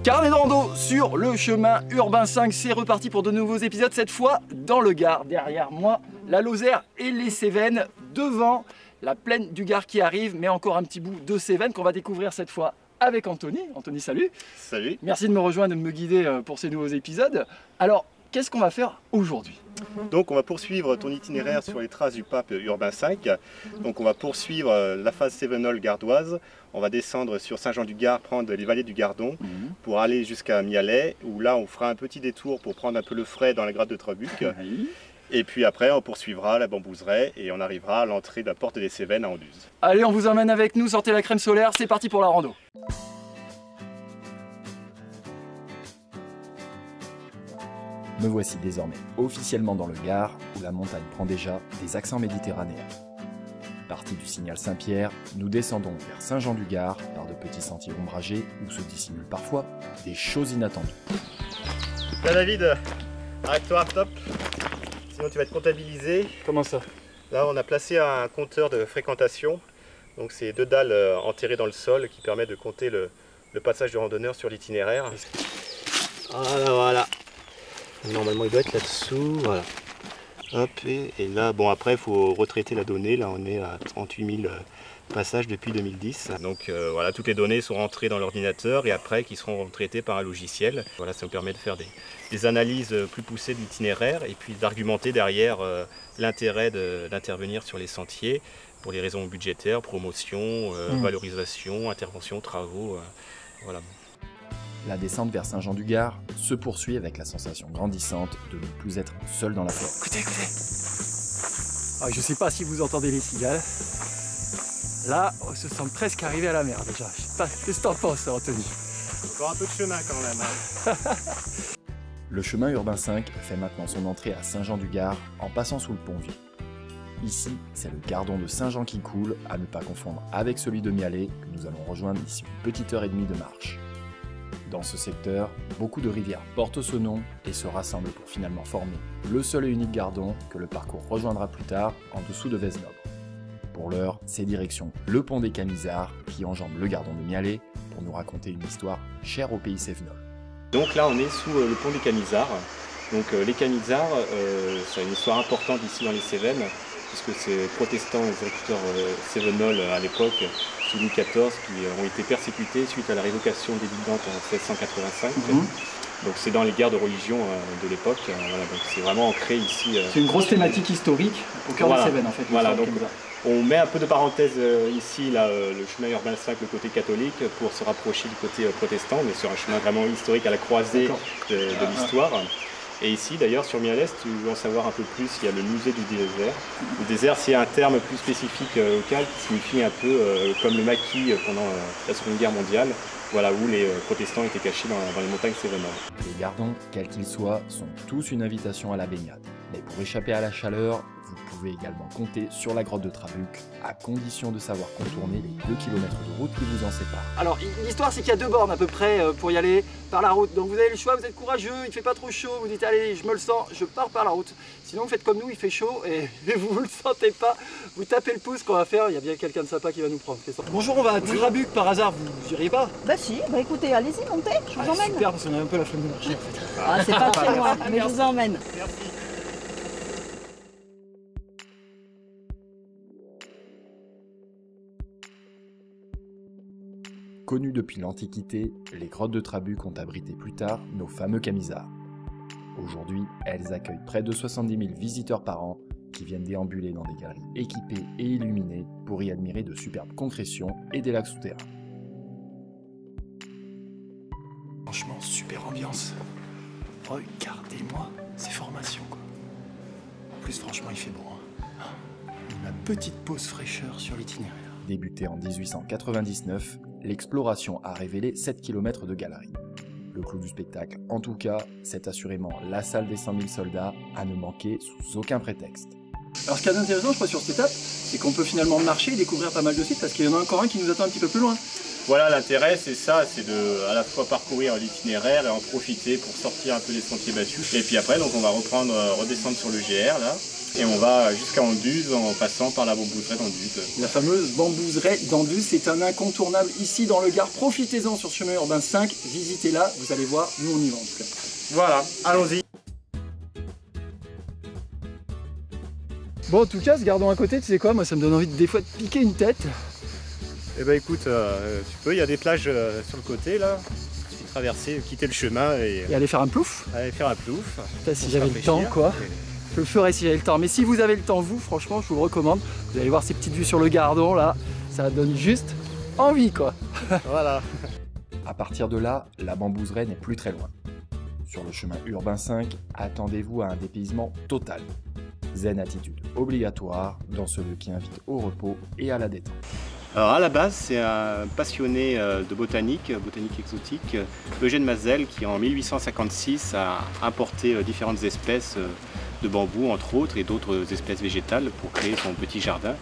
Carnet de rando sur le chemin urbain 5, c'est reparti pour de nouveaux épisodes, cette fois dans le Gard. Derrière moi, la Lozère et les Cévennes, devant la plaine du Gard qui arrive, mais encore un petit bout de Cévennes qu'on va découvrir cette fois avec Anthony. Anthony, salut. Salut. Merci de me rejoindre et de me guider pour ces nouveaux épisodes. Alors, qu'est-ce qu'on va faire aujourd'hui? Donc on va poursuivre ton itinéraire sur les traces du pape urbain 5. Donc on va poursuivre la phase cévenole gardoise. On va descendre sur Saint-Jean-du-Gard, prendre les vallées du Gardon pour aller jusqu'à Mialet, où là on fera un petit détour pour prendre un peu le frais dans la grotte de Trabuc. Et puis après on poursuivra la Bambouseraie et on arrivera à l'entrée de la porte des Cévennes à Anduze. Allez, on vous emmène avec nous, sortez la crème solaire, c'est parti pour la rando. Me voici désormais officiellement dans le Gard, où la montagne prend déjà des accents méditerranéens. Parti du signal Saint-Pierre, nous descendons vers Saint-Jean-du-Gard par de petits sentiers ombragés où se dissimulent parfois des choses inattendues. Là David, arrête-toi, stop. Sinon tu vas être comptabilisé. Comment ça? Là on a placé un compteur de fréquentation. Donc c'est 2 dalles enterrées dans le sol qui permettent de compter le passage du randonneur sur l'itinéraire. Voilà. Normalement il doit être là-dessous, voilà. Hop, et là, bon après il faut retraiter la donnée, là on est à 38 000 passages depuis 2010. Donc voilà, toutes les données sont rentrées dans l'ordinateur et après qui seront traitées par un logiciel. Voilà, ça nous permet de faire des analyses plus poussées de l'itinéraire et puis d'argumenter derrière l'intérêt d'intervenir sur les sentiers pour les raisons budgétaires, promotion, valorisation, intervention, travaux, voilà. La descente vers Saint-Jean-du-Gard se poursuit avec la sensation grandissante de ne plus être seul dans la forêt. Écoutez. Ah, je sais pas si vous entendez les cigales. Là, on se sent presque arrivé à la mer déjà. Je sais pas, qu'est-ce que t'en penses, Anthony? Encore un peu de chemin quand même. Le chemin urbain 5 fait maintenant son entrée à Saint-Jean-du-Gard en passant sous le pont-vieux. Ici, c'est le Gardon de Saint-Jean qui coule, à ne pas confondre avec celui de Mialet que nous allons rejoindre d'ici une petite heure et demie de marche. Dans ce secteur, beaucoup de rivières portent ce nom et se rassemblent pour finalement former le seul et unique Gardon que le parcours rejoindra plus tard en dessous de Vesnobre. Pour l'heure, c'est direction le pont des Camisards qui enjambe le Gardon de Mialet pour nous raconter une histoire chère au pays cévenol. Donc là on est sous le pont des Camisards. Donc les Camisards, c'est une histoire importante ici dans les Cévennes, puisque ces protestants, les agriculteurs cévenols à l'époque, sous Louis XIV, qui ont été persécutés suite à la révocation des dividendes en 1685. Donc c'est dans les guerres de religion de l'époque. Voilà, donc c'est vraiment ancré ici. C'est une grosse thématique historique au cœur des Cévennes en fait. Voilà, donc on met un peu de parenthèse ici, là, le chemin urbain 5, le côté catholique, pour se rapprocher du côté protestant, mais sur un chemin vraiment historique à la croisée de l'histoire. Et ici, d'ailleurs, sur Mialet, si tu veux en savoir un peu plus, il y a le musée du désert. Le désert, c'est un terme plus spécifique local qui signifie un peu comme le maquis pendant la Seconde Guerre mondiale, voilà, où les protestants étaient cachés dans les montagnes cévennes. Les Gardons, quels qu'ils soient, sont tous une invitation à la baignade. Mais pour échapper à la chaleur, vous pouvez également compter sur la grotte de Trabuc, à condition de savoir contourner les 2 km de route qui vous en séparent. Alors l'histoire c'est qu'il y a 2 bornes à peu près pour y aller par la route. Donc vous avez le choix, vous êtes courageux, il ne fait pas trop chaud, vous dites allez je me le sens, je pars par la route. Sinon vous faites comme nous, il fait chaud et vous ne le sentez pas, vous tapez le pouce qu'on va faire, il y a bien quelqu'un de sympa qui va nous prendre. Bonjour, on va à Trabuc par hasard, vous iriez pas? Bah si, bah écoutez, allez-y, montez, je vous emmène. Super, parce qu'on a un peu la flemme de marcher en fait. Ah c'est pas très loin, mais je vous emmène. Merci. Connues depuis l'Antiquité, les grottes de Trabuc ont abrité plus tard nos fameux Camisards. Aujourd'hui, elles accueillent près de 70 000 visiteurs par an qui viennent déambuler dans des galeries équipées et illuminées pour y admirer de superbes concrétions et des lacs souterrains. Franchement, super ambiance. Regardez-moi ces formations quoi. En plus, franchement, il fait beau. Une petite pause fraîcheur sur l'itinéraire. Débutée en 1899, l'exploration a révélé 7 km de galeries. Le clou du spectacle, en tout cas, c'est assurément la salle des 100 000 soldats à ne manquer sous aucun prétexte. Alors ce qui est intéressant, je crois, sur cette étape, c'est qu'on peut finalement marcher et découvrir pas mal de sites parce qu'il y en a encore un qui nous attend un petit peu plus loin. Voilà, l'intérêt c'est ça, c'est de à la fois parcourir l'itinéraire et en profiter pour sortir un peu des sentiers battus. Et puis après, donc on va redescendre sur le GR là. Et on va jusqu'à Anduze en passant par la bambouseraie d'Anduze. La fameuse bambouseraie d'Anduze, c'est un incontournable ici dans le Gard. Profitez-en sur chemin urbain 5, visitez-la, vous allez voir, nous on y va en tout cas. Voilà, allons-y. Bon, en tout cas, ce gardon à côté, tu sais quoi, moi ça me donne envie des fois de piquer une tête. Eh ben écoute, tu peux, il y a des plages sur le côté là. Tu peux traverser, quitter le chemin et Et aller faire un plouf. aller faire un plouf. Putain, si j'avais le temps, quoi. Je le ferais si j'avais le temps. Mais si vous avez le temps, vous, franchement, je vous le recommande. Vous allez voir ces petites vues sur le gardon là, ça donne juste envie, quoi. Voilà. À partir de là, la bambouseraie n'est plus très loin. Sur le chemin urbain 5, attendez-vous à un dépaysement total. Zen attitude obligatoire dans ce lieu qui invite au repos et à la détente. Alors à la base, c'est un passionné de botanique exotique, Eugène Mazel, qui en 1856 a importé différentes espèces de bambou, entre autres, et d'autres espèces végétales pour créer son petit jardin.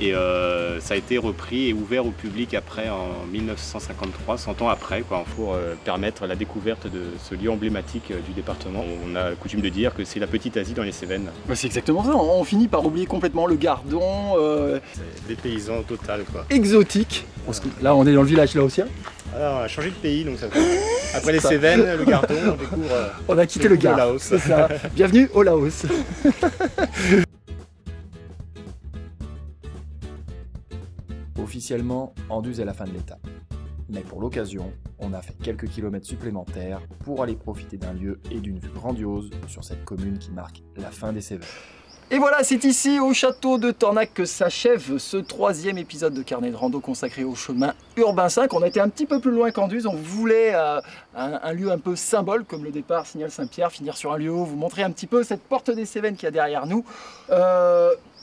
Et ça a été repris et ouvert au public après, en 1953, 100 ans après, quoi, pour permettre la découverte de ce lieu emblématique du département. On a coutume de dire que c'est la petite Asie dans les Cévennes. Bah, c'est exactement ça, on finit par oublier complètement le gardon. C'est des paysans total, quoi. Exotique. Là, on est dans le village là aussi. Hein. Alors, on a changé de pays, donc ça fait... Après les Cévennes, le Gardon, on découvre... On a quitté le Gard, Laos. c'est ça. Bienvenue au Laos. Officiellement, Anduze est la fin de l'étape. Mais pour l'occasion, on a fait quelques kilomètres supplémentaires pour aller profiter d'un lieu et d'une vue grandiose sur cette commune qui marque la fin des Cévennes. Et voilà, c'est ici au château de Tornac que s'achève ce 3e épisode de Carnet de Rando consacré au chemin urbain 5. On a été un petit peu plus loin qu'Anduze, on voulait un lieu un peu symbole comme le départ Signal Saint-Pierre, finir sur un lieu haut, vous montrer un petit peu cette porte des Cévennes qu'il y a derrière nous.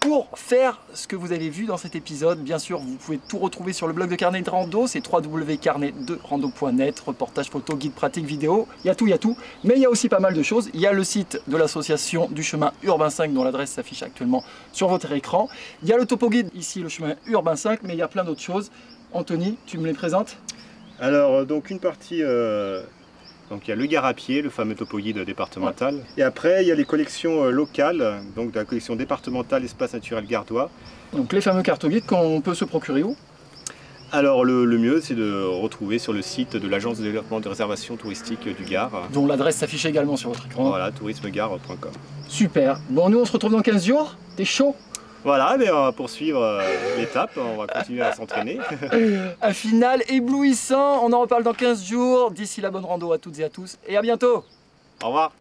Pour faire ce que vous avez vu dans cet épisode, bien sûr, vous pouvez tout retrouver sur le blog de Carnet de Rando, c'est www.carnet2rando.net, reportage photo, guide pratique, vidéo, il y a tout, mais il y a aussi pas mal de choses. Il y a le site de l'association du chemin urbain 5 dont l'adresse s'affiche actuellement sur votre écran. Il y a le topo guide, ici le chemin urbain 5, mais il y a plein d'autres choses. Anthony, tu me les présentes? Alors, donc une partie... Donc il y a le Gard à pied, le fameux topo guide départemental. Ouais. Et après, il y a les collections locales, donc de la collection départementale Espace naturel gardois. Donc les fameux cartes-guides qu'on peut se procurer où? Alors le mieux, c'est de retrouver sur le site de l'Agence de développement de réservation touristique du Gard. Dont l'adresse s'affiche également sur votre écran. Voilà, tourismegard.com. Super. Bon, nous on se retrouve dans 15 jours. T'es chaud? Voilà, mais on va poursuivre l'étape, on va continuer à s'entraîner. Un final éblouissant, on en reparle dans 15 jours. D'ici là, bonne rando à toutes et à tous et à bientôt. Au revoir.